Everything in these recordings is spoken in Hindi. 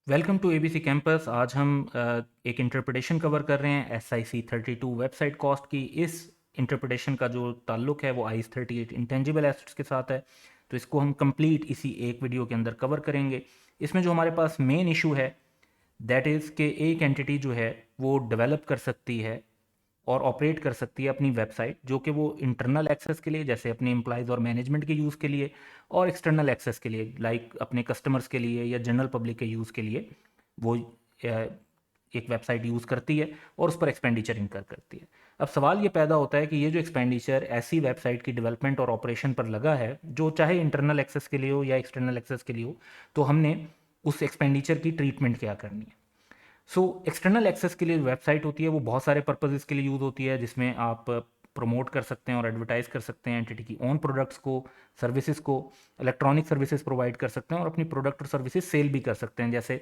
Welcome to ABC campus. आज हम एक इंटरप्रिटेशन कवर कर रहे हैं SIC 32 वेबसाइट कॉस्ट की। इस इंटरप्रिटेशन का जो ताल्लुक है वो IS 38 इंटेंजिबल एसेट्स के साथ है। तो इसको हम कंप्लीट इसी एक वीडियो के अंदर कवर करेंगे। इसमें जो हमारे पास मेन इशू है दैट इज़ कि एक एंटिटी जो है वो डेवलप कर सकती है और ऑपरेट कर सकती है अपनी वेबसाइट, जो कि वो इंटरनल एक्सेस के लिए जैसे अपने एम्प्लॉयज़ और मैनेजमेंट के यूज़ के लिए, और एक्सटर्नल एक्सेस के लिए लाइक अपने कस्टमर्स के लिए या जनरल पब्लिक के यूज़ के लिए वो एक वेबसाइट यूज़ करती है और उस पर एक्सपेंडिचर इनकर करती है। अब सवाल ये पैदा होता है कि ये जो एक्सपेंडिचर ऐसी वेबसाइट की डेवलपमेंट और ऑपरेशन पर लगा है जो चाहे इंटरनल एक्सेस के लिए हो या एक्सटर्नल एक्सेस के लिए हो, तो हमने उस एक्सपेंडिचर की ट्रीटमेंट क्या करनी है। एक्सटर्नल एक्सेस के लिए वेबसाइट होती है वो बहुत सारे पर्पजेज़ के लिए यूज़ होती है, जिसमें आप प्रमोट कर सकते हैं और एडवर्टाइज कर सकते हैं एंटिटी की ओन प्रोडक्ट्स को, सर्विसेज को, इलेक्ट्रॉनिक सर्विसेज प्रोवाइड कर सकते हैं और अपनी प्रोडक्ट और सर्विसेज सेल भी कर सकते हैं, जैसे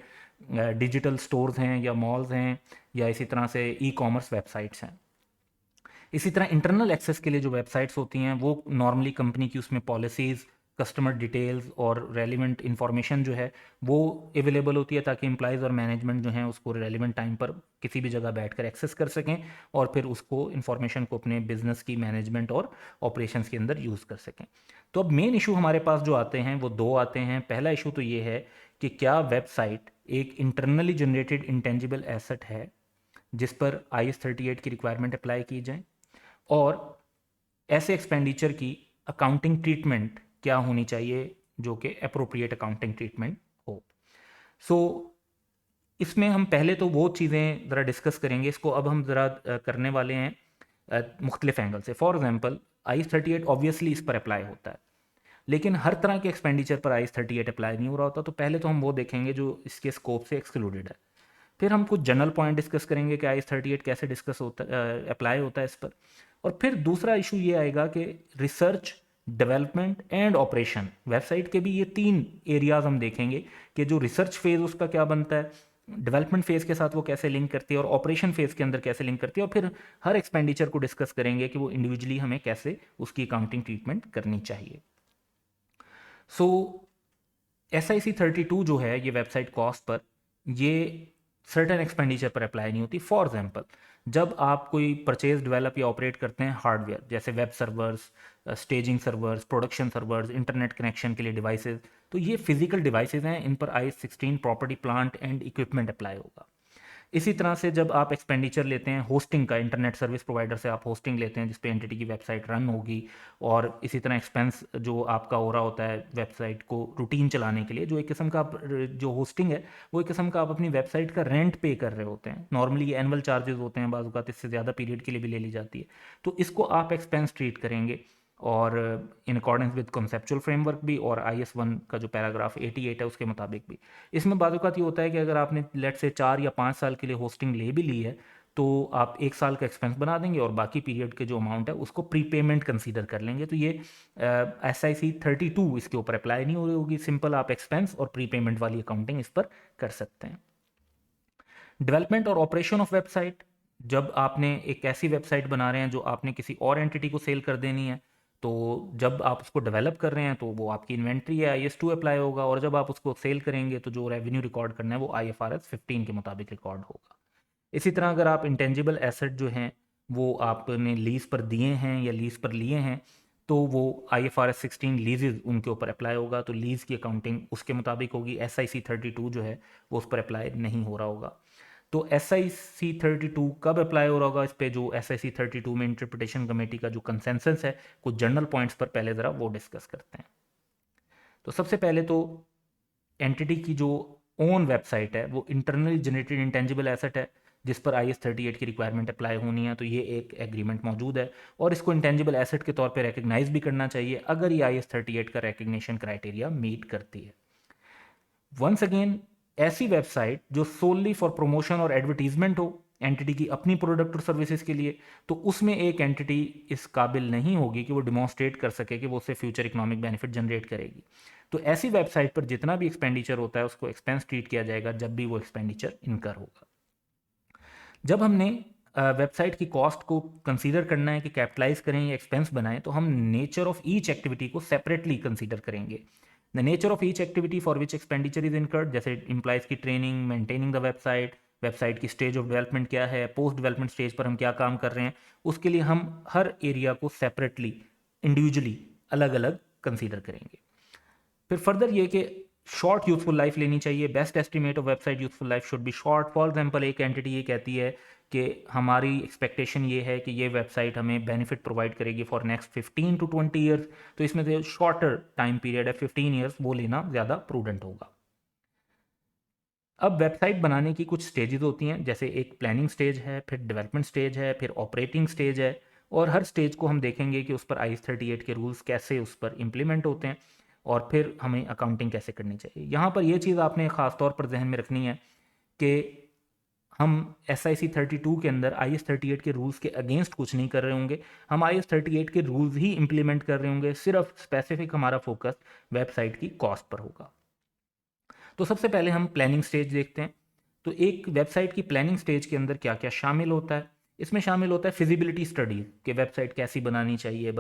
डिजिटल स्टोर्स हैं या मॉल्स हैं या इसी तरह से ई कॉमर्स वेबसाइट्स हैं। इसी तरह इंटरनल एक्सेस के लिए जो वेबसाइट्स होती हैं वो नॉर्मली कंपनी की उसमें पॉलिसीज़, कस्टमर डिटेल्स और रेलिवेंट इंफॉर्मेशन जो है वो अवेलेबल होती है, ताकि एम्प्लॉयज़ और मैनेजमेंट जो हैं उसको रेलिवेंट टाइम पर किसी भी जगह बैठकर एक्सेस कर सकें और फिर उसको इन्फॉर्मेशन को अपने बिजनेस की मैनेजमेंट और ऑपरेशंस के अंदर यूज़ कर सकें। तो अब मेन इशू हमारे पास जो आते हैं वो दो आते हैं। पहला इशू तो ये है कि क्या वेबसाइट एक इंटरनली जनरेटेड इंटेंजिबल एसेट है जिस पर IS 38 की रिक्वायरमेंट अप्लाई की जाए, और ऐसे एक्सपेंडिचर की अकाउंटिंग ट्रीटमेंट क्या होनी चाहिए जो कि अप्रोप्रिएट अकाउंटिंग ट्रीटमेंट हो। सो इसमें हम पहले तो वो चीज़ें ज़रा डिस्कस करेंगे। इसको अब हम ज़रा करने वाले हैं मुख्तलिफ एंगल से। फॉर एग्जांपल IS 38 ऑब्वियसली इस पर अप्लाई होता है, लेकिन हर तरह के एक्सपेंडिचर पर IS 38 अप्लाई नहीं हो रहा होता। तो पहले तो हम वो देखेंगे जो इसके स्कोप से एक्सक्लूडेड है। फिर हम कुछ जनरल पॉइंट डिस्कस करेंगे कि IS 38 कैसे डिस्कस होता अप्लाई होता है इस पर। और फिर दूसरा इशू ये आएगा कि research, development and operation website के भी ये तीन एरियाज हम देखेंगे कि जो रिसर्च फेज उसका क्या बनता है, डेवलपमेंट फेज के साथ वो कैसे लिंक करती है और ऑपरेशन फेज के अंदर कैसे लिंक करती है। और फिर हर एक्सपेंडिचर को डिस्कस करेंगे कि वो इंडिविजुअली हमें कैसे उसकी अकाउंटिंग ट्रीटमेंट करनी चाहिए। सो SIC 32 जो है ये वेबसाइट कॉस्ट पर, ये सर्टेन एक्सपेंडिचर पर अप्लाई नहीं होती। फॉर एग्जांपल, जब आप कोई परचेज, डेवलप या ऑपरेट करते हैं हार्डवेयर जैसे web servers, staging servers, production servers, internet connection के लिए डिवाइसेस, तो ये फिजिकल डिवाइसेस हैं, इन पर IS 16 property, plant and equipment apply होगा। इसी तरह से जब आप एक्सपेंडिचर लेते हैं होस्टिंग का, इंटरनेट सर्विस प्रोवाइडर से आप होस्टिंग लेते हैं जिस पे एंटिटी की वेबसाइट रन होगी, और इसी तरह एक्सपेंस जो आपका हो रहा होता है वेबसाइट को रूटीन चलाने के लिए, जो एक किस्म का जो होस्टिंग है वो एक किस्म का आप अपनी वेबसाइट का रेंट पे कर रहे होते हैं। नॉर्मली ये एनुअल चार्जेस होते हैं, बाज़ औक़ात इससे ज़्यादा पीरियड के लिए भी ले ली जाती है। तो इसको आप एक्सपेंस ट्रीट करेंगे, और in accordance with conceptual framework भी और IS 1 का जो पैराग्राफ 88 है उसके मुताबिक भी। इसमें बात ये होता है कि अगर आपने लेट से 4 या 5 साल के लिए होस्टिंग ले भी ली है, तो आप 1 साल का एक्सपेंस बना देंगे और बाकी पीरियड के जो अमाउंट है उसको प्रीपेमेंट कंसीडर कर लेंगे। तो ये SIC 32 इसके ऊपर अप्लाई नहीं हो रही होगी। सिंपल आप एक्सपेंस और प्रीपेमेंट वाली अकाउंटिंग इस पर कर सकते हैं। डेवलपमेंट और ऑपरेशन ऑफ वेबसाइट, जब आपने एक ऐसी वेबसाइट बना रहे हैं जो आपने किसी और एंटिटी को सेल कर देनी है, तो जब आप उसको डेवलप कर रहे हैं तो वो आपकी इन्वेंट्री है, IS 2 अप्लाई होगा, और जब आप उसको सेल करेंगे तो जो रेवेन्यू रिकॉर्ड करना है वो IFRS 15 के मुताबिक रिकॉर्ड होगा। इसी तरह अगर आप इंटेंजिबल एसेट जो हैं वो आपने लीज पर दिए हैं या लीज पर लिए हैं, तो वो IFRS 16 लीजेज उनके ऊपर अप्लाई होगा, तो लीज की अकाउंटिंग उसके मुताबिक होगी। SIC 32 जो है वो उस पर अप्लाई नहीं हो रहा होगा। तो SIC 32 कब अप्लाई हो रहा होगा इस पे, जो SIC 32 में इंटरप्रिटेशन कमेटी का जो कंसेंसस है, कुछ जनरल पॉइंट्स पर पहले ज़रा वो डिस्कस करते हैं। तो सबसे पहले तो एंटिटी की जो ओन वेबसाइट है वो इंटरनली जनरेटेड इंटेंजिबल एसेट है जिस पर IS 38 की रिक्वायरमेंट अप्लाई होनी है, तो ये एक एग्रीमेंट मौजूद है और इसको इंटेंजिबल एसेट के तौर पे रिकग्नाइज भी करना चाहिए अगर ये IS 38 का रिकग्निशन क्राइटेरिया मीट करती है। वंस अगेन, ऐसी वेबसाइट जो सोनली फॉर प्रमोशन और एडवर्टीजमेंट हो एंटिटी की अपनी प्रोडक्ट और सर्विसेज के लिए, तो उसमें एक एंटिटी इस काबिल नहीं होगी कि वो डिमॉन्स्ट्रेट कर सके कि वो उससे फ्यूचर इकोनॉमिक बेनिफिट जनरेट करेगी। तो ऐसी वेबसाइट पर जितना भी एक्सपेंडिचर होता है उसको एक्सपेंस ट्रीट किया जाएगा जब भी वो एक्सपेंडिचर इनकर होगा। जब हमने वेबसाइट की कॉस्ट को कंसीडर करना है कि कैपिटलाइज करें या एक्सपेंस बनाएं, तो हम नेचर ऑफ ईच एक्टिविटी को सेपरेटली कंसीडर करेंगे। The nature of each activity for which expenditure is incurred, जैसे इम्प्लाइज की training, maintaining the website, website की स्टेज ऑफ डेवलपमेंट क्या है, पोस्ट डेवलपमेंट स्टेज पर हम क्या काम कर रहे हैं, उसके लिए हम हर एरिया को सेपरेटली इंडिविजुअली अलग अलग कंसीडर करेंगे। फिर फर्दर ये कि शॉर्ट यूजफुल लाइफ लेनी चाहिए। Best estimate of website useful life should be short. For example एक एंटिटी ये कहती है कि हमारी एक्सपेक्टेशन ये है कि ये वेबसाइट हमें बेनिफिट प्रोवाइड करेगी फॉर नेक्स्ट 15 to 20 ईयर्स, तो इसमें से शॉर्टर टाइम पीरियड है 15 ईयर्स, वो लेना ज़्यादा प्रूडेंट होगा। अब वेबसाइट बनाने की कुछ स्टेजेस होती हैं, जैसे एक प्लानिंग स्टेज है, फिर डेवलपमेंट स्टेज है, फिर ऑपरेटिंग स्टेज है, और हर स्टेज को हम देखेंगे कि उस पर IS-38 के रूल्स कैसे उस पर इम्प्लीमेंट होते हैं, और फिर हमें अकाउंटिंग कैसे करनी चाहिए। यहाँ पर यह चीज़ आपने ख़ास तौर पर जहन में रखनी है कि हम SIC-32 के अंदर IS-38 के रूल्स के अगेंस्ट कुछ नहीं कर रहे होंगे, हम IS-38 के रूल्स ही इम्प्लीमेंट कर रहे होंगे, सिर्फ स्पेसिफिक हमारा फोकस वेबसाइट की कॉस्ट पर होगा। तो सबसे पहले हम प्लानिंग स्टेज देखते हैं। तो एक वेबसाइट की प्लानिंग स्टेज के अंदर क्या क्या शामिल होता है? इसमें शामिल होता है फिजिबिलिटी स्टडी, कि वेबसाइट कैसी बनानी चाहिए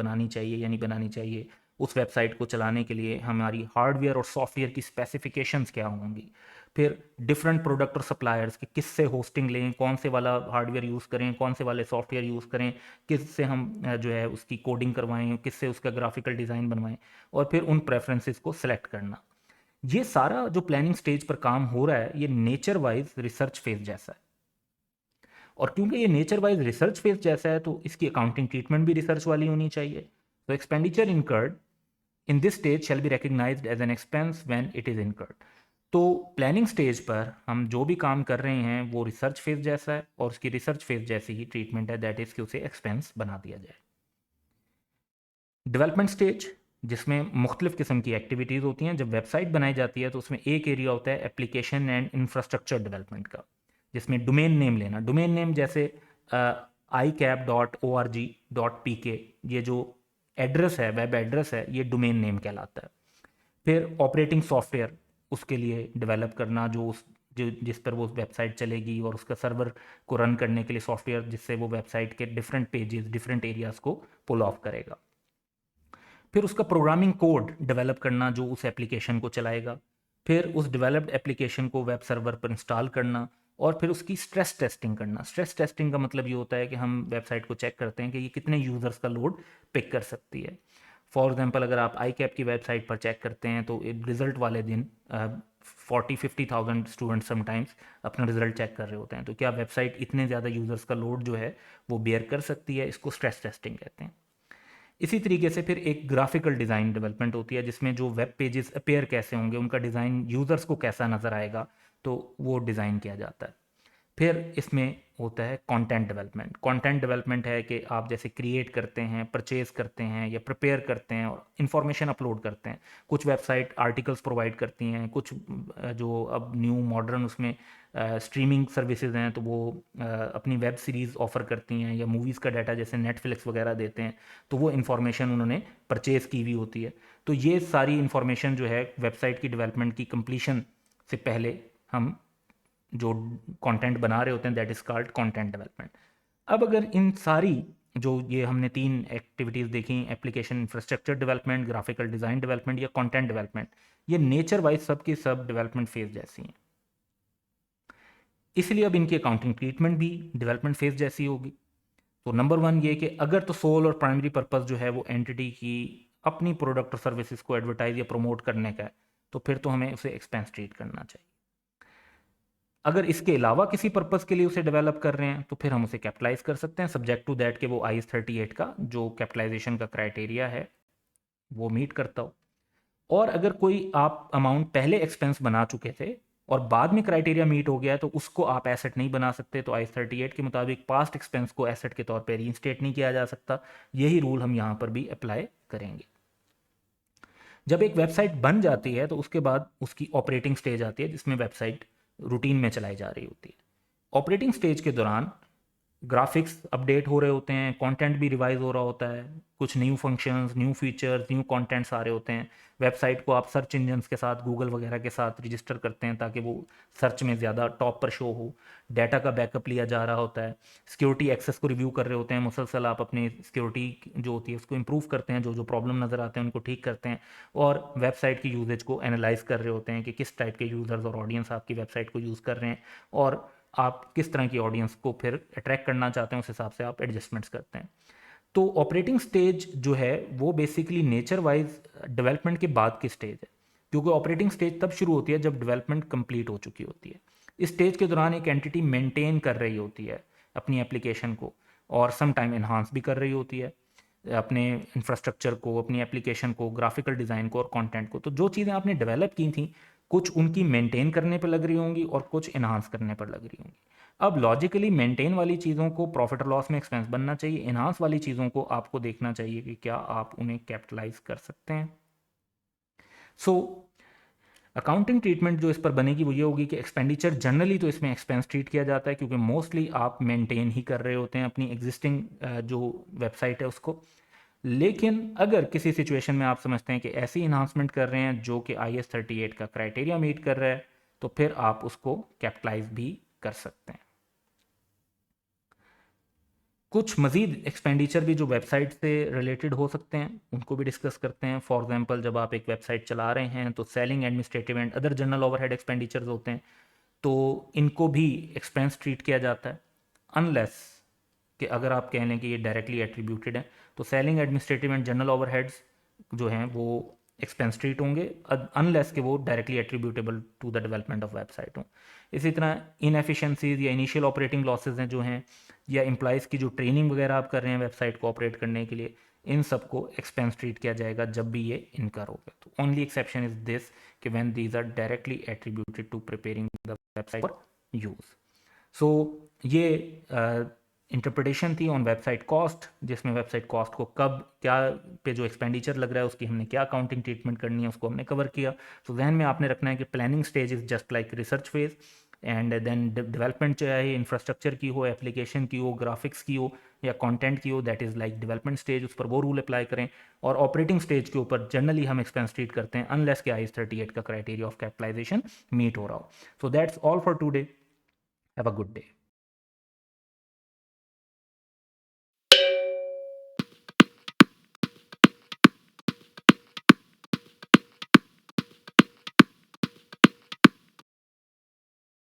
या नहीं बनानी चाहिए, उस वेबसाइट को चलाने के लिए हमारी हार्डवेयर और सॉफ्टवेयर की स्पेसिफिकेशंस क्या होंगी, फिर डिफरेंट प्रोडक्ट और सप्लायर्स कि किससे होस्टिंग लें, कौन से वाला हार्डवेयर यूज़ करें, कौन से वाले सॉफ्टवेयर यूज़ करें, किससे हम जो है उसकी कोडिंग करवाएं, किससे उसका ग्राफिकल डिज़ाइन बनवाएं, और फिर उन प्रेफरेंसेस को सिलेक्ट करना। ये सारा जो प्लानिंग स्टेज पर काम हो रहा है, ये नेचर वाइज रिसर्च फेज जैसा है, और क्योंकि ये नेचर वाइज रिसर्च फेज जैसा है तो इसकी अकाउंटिंग ट्रीटमेंट भी रिसर्च वाली होनी चाहिए। तो expenditure incurred in this stage shall be recognised as an expense when it is incurred. तो प्लानिंग स्टेज पर हम जो भी काम कर रहे हैं वो रिसर्च फेज जैसा है, और उसकी रिसर्च फेज जैसी ही ट्रीटमेंट है, दैट इज कि उसे एक्सपेंस बना दिया जाए। डेवलपमेंट स्टेज, जिसमें मुख्तलिफ किस्म की एक्टिविटीज़ होती हैं। जब वेबसाइट बनाई जाती है तो उसमें एक एरिया होता है एप्लीकेशन एंड इंफ्रास्ट्रक्चर डेवलपमेंट का, जिसमें डोमेन नेम लेना, डोमेन नेम जैसे icap.org.pk, ये जो एड्रेस है, वेब एड्रेस है, ये डोमेन नेम कहलाता है। फिर ऑपरेटिंग सॉफ्टवेयर उसके लिए डेवलप करना, जो जिस पर वो वेबसाइट चलेगी, और उसका सर्वर को रन करने के लिए सॉफ्टवेयर जिससे वो वेबसाइट के डिफरेंट पेजेस, डिफरेंट एरियाज को पुल ऑफ करेगा। फिर उसका प्रोग्रामिंग कोड डेवलप करना जो उस एप्लीकेशन को चलाएगा, फिर उस डेवलप्ड एप्लीकेशन को वेब सर्वर पर इंस्टॉल करना, और फिर उसकी स्ट्रेस टेस्टिंग करना। स्ट्रेस टेस्टिंग का मतलब ये होता है कि हम वेबसाइट को चेक करते हैं कि ये कितने यूज़र्स का लोड पिक कर सकती है। फॉर एग्जांपल अगर आप ICAP की वेबसाइट पर चेक करते हैं तो रिज़ल्ट वाले दिन 40-50,000 स्टूडेंट्स समटाइम्स अपना रिजल्ट चेक कर रहे होते हैं, तो क्या वेबसाइट इतने ज़्यादा यूज़र्स का लोड जो है वो बेयर कर सकती है? इसको स्ट्रेस टेस्टिंग कहते हैं। इसी तरीके से फिर एक ग्राफिकल डिज़ाइन डेवलपमेंट होती है, जिसमें जो वेब पेजेस अपेयर कैसे होंगे, उनका डिज़ाइन यूज़र्स को कैसा नज़र आएगा, तो वो डिज़ाइन किया जाता है। फिर इसमें होता है कंटेंट डेवलपमेंट। कंटेंट डेवलपमेंट है कि आप जैसे क्रिएट करते हैं, परचेज करते हैं या प्रिपेयर करते हैं और इन्फॉर्मेशन अपलोड करते हैं। कुछ वेबसाइट आर्टिकल्स प्रोवाइड करती हैं, कुछ जो अब न्यू मॉडर्न उसमें स्ट्रीमिंग सर्विसेज हैं तो वो अपनी वेब सीरीज़ ऑफ़र करती हैं, या मूवीज़ का डाटा जैसे नेटफ्लिक्स वगैरह देते हैं, तो वो इन्फॉर्मेशन उन्होंने परचेज़ की हुई होती है। तो ये सारी इन्फॉर्मेशन जो है वेबसाइट की डेवलपमेंट की कंप्लीशन से पहले हम जो कंटेंट बना रहे होते हैं, that is called content development. अब अगर इन सारी जो ये हमने 3 एक्टिविटीज़ देखी, application infrastructure development, graphical design development या कंटेंट डेवलपमेंट, ये नेचर वाइज सब की सब डेवलपमेंट फेज जैसी हैं, इसलिए अब इनकी अकाउंटिंग ट्रीटमेंट भी डेवलपमेंट फेज जैसी होगी। तो नंबर 1 ये कि अगर तो सोल और प्राइमरी पर्पस जो है वो एंटिटी की अपनी प्रोडक्ट और सर्विसेज को एडवर्टाइज या प्रमोट करने का है, तो फिर तो हमें उसे एक्सपेंस ट्रीट करना चाहिए। अगर इसके अलावा किसी पर्पस के लिए उसे डेवलप कर रहे हैं तो फिर हम उसे कैपिटलाइज कर सकते हैं, सब्जेक्ट टू दैट कि वो IS-38 का जो कैपिटलाइजेशन का क्राइटेरिया है वो मीट करता हो। और अगर कोई आप अमाउंट पहले एक्सपेंस बना चुके थे और बाद में क्राइटेरिया मीट हो गया तो उसको आप एसेट नहीं बना सकते, तो IS-38 के मुताबिक पास्ट एक्सपेंस को एसेट के तौर पर रीइंस्टेट नहीं किया जा सकता। यही रूल हम यहाँ पर भी अप्लाई करेंगे। जब एक वेबसाइट बन जाती है तो उसके बाद उसकी ऑपरेटिंग स्टेज आती है, जिसमें वेबसाइट रूटीन में चलाई जा रही होती है। ऑपरेटिंग स्टेज के दौरान ग्राफिक्स अपडेट हो रहे होते हैं, कंटेंट भी रिवाइज हो रहा होता है, कुछ new functions, new features, new contents आ रहे होते हैं। वेबसाइट को आप सर्च इंजन्स के साथ, गूगल वगैरह के साथ रजिस्टर करते हैं ताकि वो सर्च में ज़्यादा टॉप पर शो हो। डाटा का बैकअप लिया जा रहा होता है, सिक्योरिटी एक्सेस को रिव्यू कर रहे होते हैं, मुसलसल आप अपनी सिक्योरिटी जो होती है उसको इम्प्रूव करते हैं, जो जो प्रॉब्लम नज़र आते हैं उनको ठीक करते हैं, और वेबसाइट की यूजेज को एनालाइज कर रहे होते हैं कि किस टाइप के यूज़र्स और ऑडियंस आपकी वेबसाइट को यूज़ कर रहे हैं, और आप किस तरह की ऑडियंस को फिर अट्रैक्ट करना चाहते हैं, उस हिसाब से आप एडजस्टमेंट्स करते हैं। तो ऑपरेटिंग स्टेज जो है वो बेसिकली नेचर वाइज डेवलपमेंट के बाद की स्टेज है, क्योंकि ऑपरेटिंग स्टेज तब शुरू होती है जब डेवलपमेंट कंप्लीट हो चुकी होती है। इस स्टेज के दौरान एक एंटिटी मेंटेन कर रही होती है अपनी एप्लीकेशन को, और सम टाइम इन्हांस भी कर रही होती है अपने इंफ्रास्ट्रक्चर को, अपनी एप्लीकेशन को, ग्राफिकल डिज़ाइन को और कंटेंट को। तो जो चीज़ें आपने डेवलप की थी, कुछ उनकी मेंटेन करने पर लग रही होंगी और कुछ इन्हांस करने पर लग रही होंगी। अब लॉजिकली मेंटेन वाली चीज़ों को प्रॉफिट और लॉस में एक्सपेंस बनना चाहिए, इन्हांस वाली चीज़ों को आपको देखना चाहिए कि क्या आप उन्हें कैपिटलाइज कर सकते हैं। सो अकाउंटिंग ट्रीटमेंट जो इस पर बनेगी वो ये होगी कि एक्सपेंडिचर जनरली तो इसमें एक्सपेंस ट्रीट किया जाता है, क्योंकि मोस्टली आप मेंटेन ही कर रहे होते हैं अपनी एग्जिस्टिंग जो वेबसाइट है उसको। लेकिन अगर किसी सिचुएशन में आप समझते हैं कि ऐसी इन्हांसमेंट कर रहे हैं जो कि IS38 का क्राइटेरिया मीट कर रहा है, तो फिर आप उसको कैपिटलाइज भी कर सकते हैं। कुछ मजीद एक्सपेंडिचर भी जो वेबसाइट से रिलेटेड हो सकते हैं उनको भी डिस्कस करते हैं। फॉर एग्जांपल, जब आप एक वेबसाइट चला रहे हैं तो selling, administrative and other general overhead expenditures होते हैं, तो इनको भी एक्सपेंस ट्रीट किया जाता है, अनलेस कि अगर आप कह लें कि ये डायरेक्टली एट्रीब्यूटेड है, तो selling, administrative and general overheads जो हैं वो एक्सपेंस ट्रीट होंगे, अनलेस कि वो directly attributable to the development of website हों। इसी तरह इनएफिशिएंसीज या इनिशियल ऑपरेटिंग लॉसेज हैं जो हैं, या एम्प्लॉयज़ की जो ट्रेनिंग वगैरह आप कर रहे हैं वेबसाइट को ऑपरेट करने के लिए, इन सब को एक्सपेंस ट्रीट किया जाएगा जब भी ये इनकर होगा। तो ओनली एक्सेप्शन इज दिस कि when these are directly attributed to preparing the website for use. So ये इंटरप्रिटेशन थी ऑन वेबसाइट कॉस्ट, जिसमें वेबसाइट कॉस्ट को कब क्या पे जो एक्सपेंडिचर लग रहा है उसकी हमने क्या अकाउंटिंग ट्रीटमेंट करनी है उसको हमने कवर किया। तो जहन में आपने रखना है कि planning stage is just like research phase, and then development चाहे इंफ्रास्ट्रक्चर की हो, एप्लीकेशन की हो, ग्राफिक्स की हो या कंटेंट की हो, that is like development stage, उस पर वो रूल अप्लाई करें। और ऑपरेटिंग स्टेज के ऊपर जनरली हम एक्सपेंस ट्रीट करते हैं अनलेस के IS38 का क्राइटेरिया ऑफ कैपिटलाइजेशन मीट हो रहा हो। So that's all for today. Have a good day.